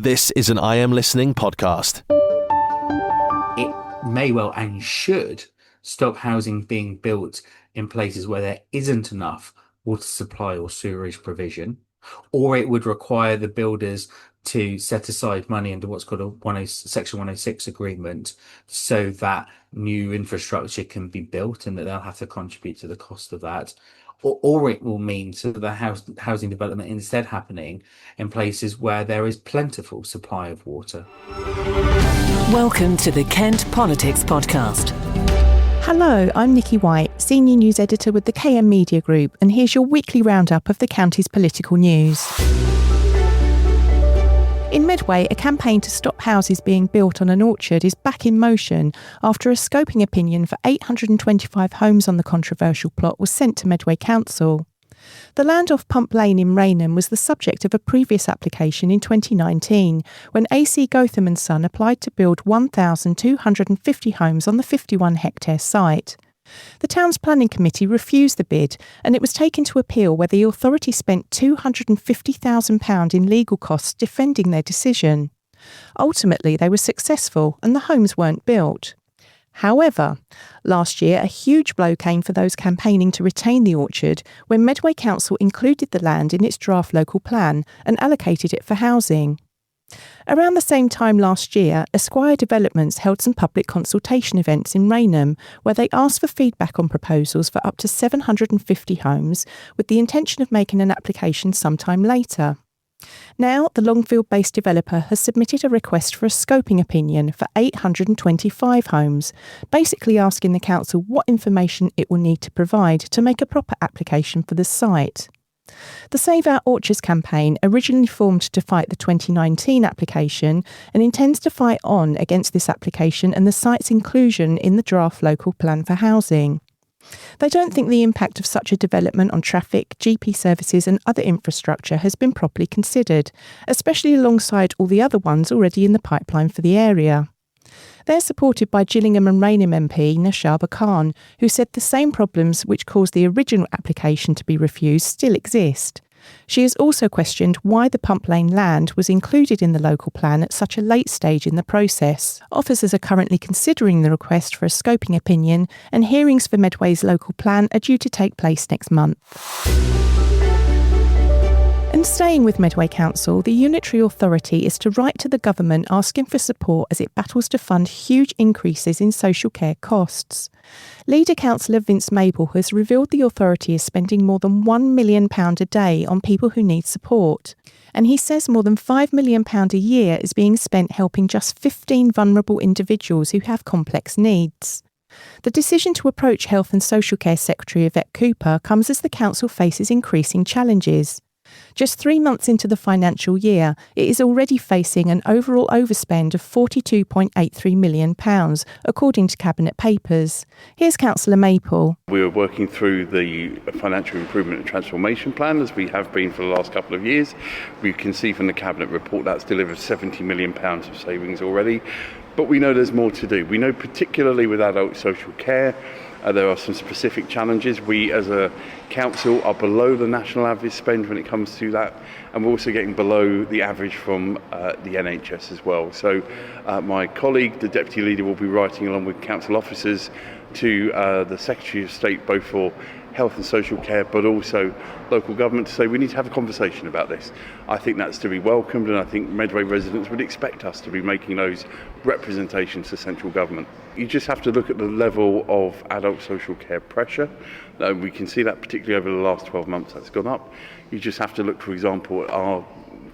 This is an I Am Listening podcast. It may well and should stop housing being built in places where there isn't enough water supply or sewerage provision, or it would require the builders to set aside money under what's called a Section 106 agreement so that new infrastructure can be built and that they'll have to contribute to the cost of that. Or it will mean so the housing development instead happening in places where there is plentiful supply of water. Welcome to the Kent Politics Podcast. Hello, I'm Nikki White, Senior News Editor with the KM Media Group, and here's your weekly roundup of the county's political news. In Medway, a campaign to stop houses being built on an orchard is back in motion after a scoping opinion for 825 homes on the controversial plot was sent to Medway Council. The land off Pump Lane in Rainham was the subject of a previous application in 2019 when AC Gotham & Son applied to build 1,250 homes on the 51-hectare site. The town's planning committee refused the bid, and it was taken to appeal where the authority spent £250,000 in legal costs defending their decision. Ultimately, they were successful and the homes weren't built. However, last year a huge blow came for those campaigning to retain the orchard when Medway Council included the land in its draft local plan and allocated it for housing. Around the same time last year, Esquire Developments held some public consultation events in Rainham where they asked for feedback on proposals for up to 750 homes with the intention of making an application sometime later. Now, the Longfield-based developer has submitted a request for a scoping opinion for 825 homes, basically asking the council what information it will need to provide to make a proper application for the site. The Save Our Orchards campaign originally formed to fight the 2019 application and intends to fight on against this application and the site's inclusion in the draft local plan for housing. They don't think the impact of such a development on traffic, GP services and other infrastructure has been properly considered, especially alongside all the other ones already in the pipeline for the area. They're supported by Gillingham and Rainham MP Naushabah Khan, who said the same problems which caused the original application to be refused still exist. She has also questioned why the Pump Lane land was included in the local plan at such a late stage in the process. Officers are currently considering the request for a scoping opinion, and hearings for Medway's local plan are due to take place next month. And staying with Medway Council, the unitary authority is to write to the government asking for support as it battles to fund huge increases in social care costs. Leader Councillor Vince Maple has revealed the authority is spending more than £1 million a day on people who need support. And he says more than £5 million a year is being spent helping just 15 vulnerable individuals who have complex needs. The decision to approach Health and Social Care Secretary Yvette Cooper comes as the council faces increasing challenges. Just 3 months into the financial year, it is already facing an overall overspend of £42.83 million, according to Cabinet papers. Here's Councillor Maple. We are working through the Financial Improvement and Transformation Plan, as we have been for the last couple of years. We can see from the Cabinet report that's delivered £70 million of savings already. But we know there's more to do. We know particularly with adult social care, there are some specific challenges. We as a council are below the national average spend when it comes to that, and we're also getting below the average from the NHS as well. So my colleague, the Deputy Leader, will be writing along with council officers to the Secretary of State, both for health and social care, but also local government, to say we need to have a conversation about this. I think that's to be welcomed, and I think Medway residents would expect us to be making those representations to central government. You just have to look at the level of adult social care pressure. We can see that particularly over the last 12 months that's gone up. You just have to look, for example, at our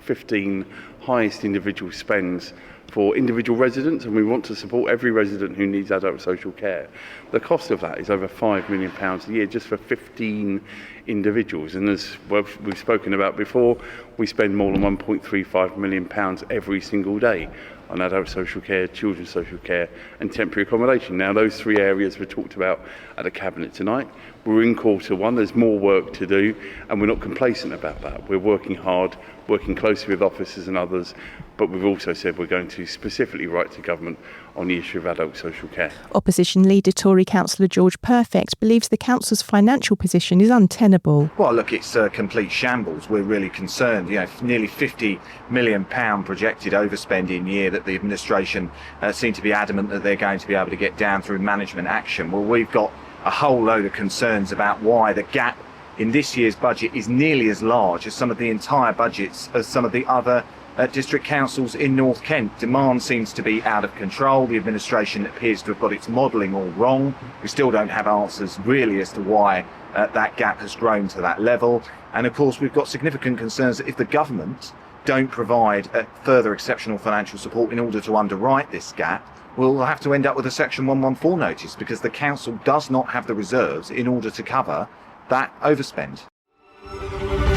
15 highest individual spends for individual residents, and we want to support every resident who needs adult social care. The cost of that is over £5 million a year just for 15 individuals, and as we've spoken about before, we spend more than £1.35 million every single day on adult social care, children's social care and temporary accommodation. Now those three areas were talked about at the Cabinet tonight. We're in Q1, there's more work to do, and we're not complacent about that. We're working hard, working closely with officers and others. but we've also said we're going to specifically write to government on the issue of adult social care. Opposition leader Tory councillor George Perfect believes the council's financial position is untenable. Well, look, it's a complete shambles. We're really concerned. Nearly £50 million projected overspend in year that the administration seem to be adamant that they're going to be able to get down through management action. Well, we've got a whole load of concerns about why the gap in this year's budget is nearly as large as some of the entire budgets as some of the other district councils in North Kent. Demand seems to be out of control. The administration appears to have got its modelling all wrong. We still don't have answers really as to why that gap has grown to that level. And of course, we've got significant concerns that if the government don't provide further exceptional financial support in order to underwrite this gap, we'll have to end up with a Section 114 notice because the council does not have the reserves in order to cover that overspend.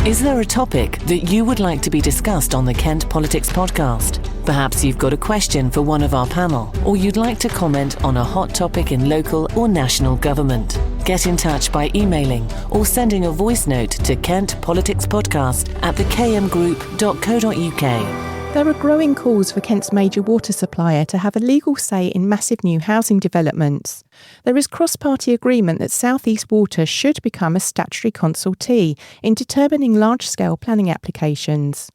Is there a topic that you would like to be discussed on the Kent Politics podcast? Perhaps you've got a question for one of our panel, or you'd like to comment on a hot topic in local or national government. Get in touch by emailing or sending a voice note to kentpoliticspodcast@thekmgroup.co.uk. There are growing calls for Kent's major water supplier to have a legal say in massive new housing developments. There is cross-party agreement that South East Water should become a statutory consultee in determining large-scale planning applications.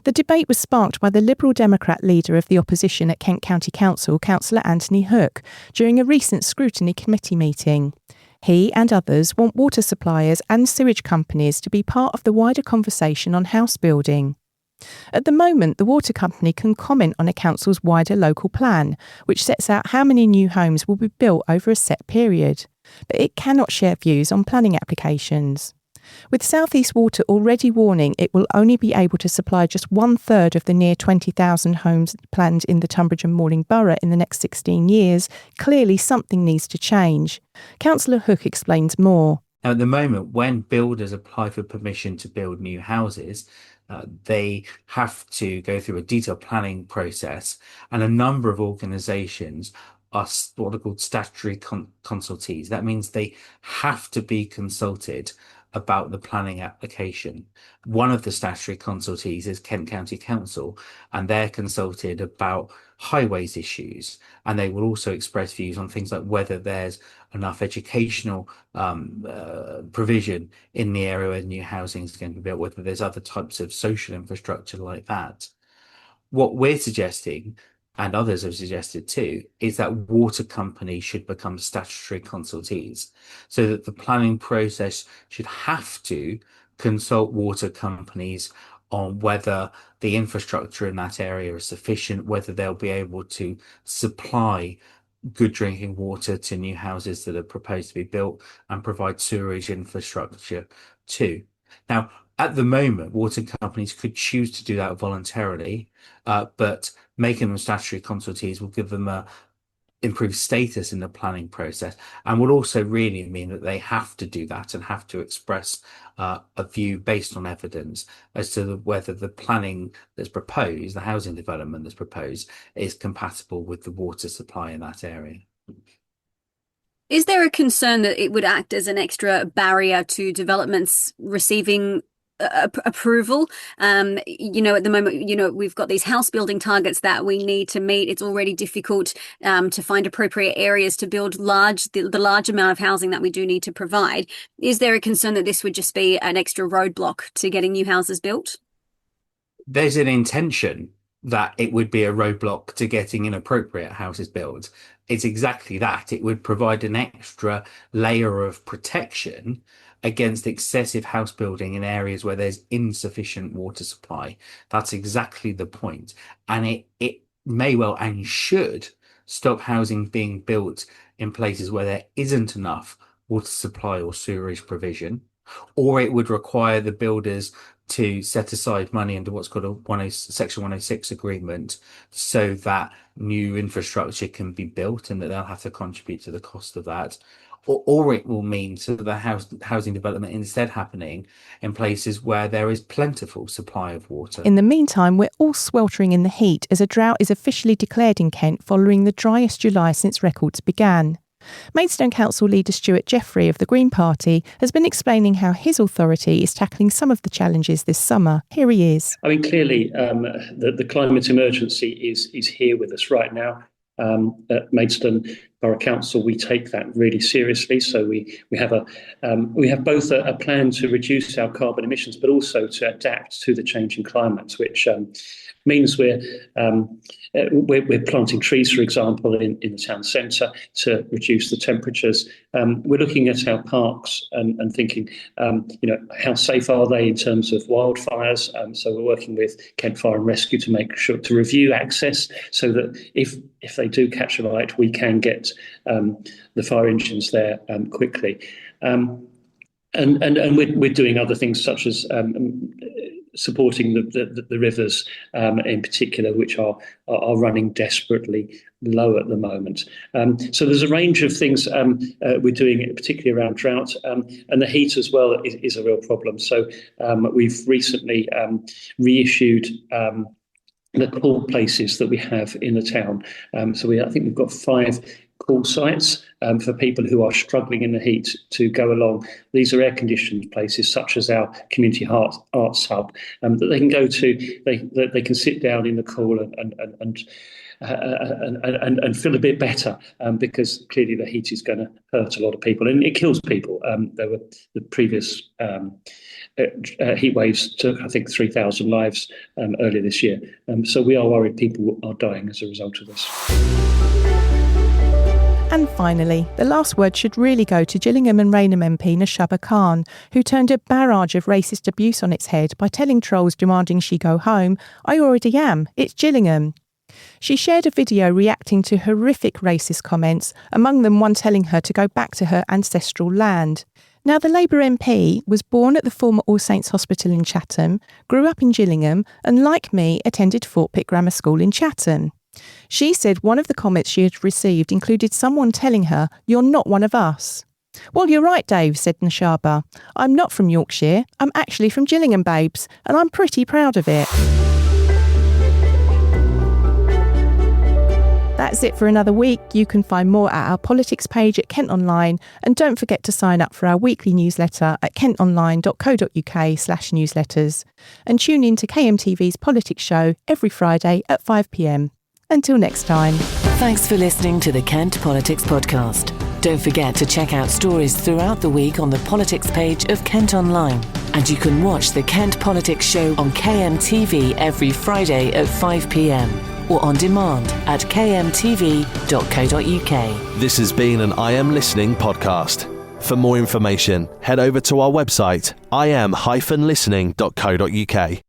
The debate was sparked by the Liberal Democrat leader of the opposition at Kent County Council, Councillor Anthony Hook, during a recent scrutiny committee meeting. He and others want water suppliers and sewage companies to be part of the wider conversation on house building. At the moment, the water company can comment on a council's wider local plan, which sets out how many new homes will be built over a set period, but it cannot share views on planning applications. With South East Water already warning it will only be able to supply just 1/3 of the near 20,000 homes planned in the Tunbridge and Malling Borough in the next 16 years, clearly something needs to change. Councillor Hook explains more. Now, at the moment, when builders apply for permission to build new houses, they have to go through a detailed planning process, and a number of organisations are what are called statutory consultees. That means they have to be consulted about the planning application. One of the statutory consultees is Kent County Council, and they're consulted about highways issues, and they will also express views on things like whether there's enough educational provision in the area where new housing is going to be built, whether there's other types of social infrastructure like that. What we're suggesting, and others have suggested too, is that water companies should become statutory consultees, so that the planning process should have to consult water companies on whether the infrastructure in that area is sufficient, whether they'll be able to supply good drinking water to new houses that are proposed to be built, and provide sewerage infrastructure too. Now, at the moment, water companies could choose to do that voluntarily, but making them statutory consultees will give them a improved status in the planning process, and will also really mean that they have to do that and have to express a view based on evidence as to whether the planning that's proposed, the housing development that's proposed, is compatible with the water supply in that area. Is there a concern that it would act as an extra barrier to developments receiving approval? At the moment, we've got these house building targets that we need to meet. It's already difficult to find appropriate areas to build the large amount of housing that we do need to provide. Is there a concern that this would just be an extra roadblock to getting new houses built? There's an intention that it would be a roadblock to getting inappropriate houses built. It's exactly that. It would provide an extra layer of protection against excessive house building in areas where there's insufficient water supply. That's exactly the point. And it may well and should stop housing being built in places where there isn't enough water supply or sewerage provision, or it would require the builders to set aside money under what's called a Section 106 agreement, so that new infrastructure can be built and that they'll have to contribute to the cost of that. Or it will mean so the housing development instead happening in places where there is plentiful supply of water. In the meantime, we're all sweltering in the heat as a drought is officially declared in Kent following the driest July since records began. Maidstone Council leader Stuart Jeffrey of the Green Party has been explaining how his authority is tackling some of the challenges this summer. Here he is. I mean, clearly, the climate emergency is here with us right now. At Maidstone Borough Council, we take that really seriously. So we have both a plan to reduce our carbon emissions, but also to adapt to the changing climate, which means we're planting trees, for example, in the town centre to reduce the temperatures. We're looking at our parks and thinking, how safe are they in terms of wildfires? So we're working with Kent Fire and Rescue to make sure to review access so that if they do catch a light, we can get the fire engines there quickly. And we're doing other things such as supporting the rivers in particular, which are running desperately low at the moment. So there's a range of things we're doing, particularly around drought, and the heat as well is a real problem. So we've recently reissued the call places that we have in the town. I think we've got 5 call sites for people who are struggling in the heat to go along. These are air-conditioned places, such as our community arts hub, that they can go to. They can sit down in the cool and feel a bit better, because clearly the heat is going to hurt a lot of people and it kills people. There were the previous heat waves took, I think, 3,000 lives earlier this year. So we are worried people are dying as a result of this. And finally, the last word should really go to Gillingham and Rainham MP Naushabah Khan, who turned a barrage of racist abuse on its head by telling trolls demanding she go home, "I already am, it's Gillingham." She shared a video reacting to horrific racist comments, among them one telling her to go back to her ancestral land. Now, the Labour MP was born at the former All Saints Hospital in Chatham, grew up in Gillingham, and like me, attended Fort Pitt Grammar School in Chatham. She said one of the comments she had received included someone telling her, "You're not one of us." "Well, you're right, Dave," said Naushabah. "I'm not from Yorkshire. I'm actually from Gillingham, babes, and I'm pretty proud of it." That's it for another week. You can find more at our politics page at Kent Online, and don't forget to sign up for our weekly newsletter at kentonline.co.uk/newsletters. And tune in to KMTV's Politics Show every Friday at 5 p.m. Until next time. Thanks for listening to the Kent Politics Podcast. Don't forget to check out stories throughout the week on the politics page of Kent Online. And you can watch the Kent Politics Show on KMTV every Friday at 5 p.m. or on demand at kmtv.co.uk. This has been an I Am Listening podcast. For more information, head over to our website, im-listening.co.uk.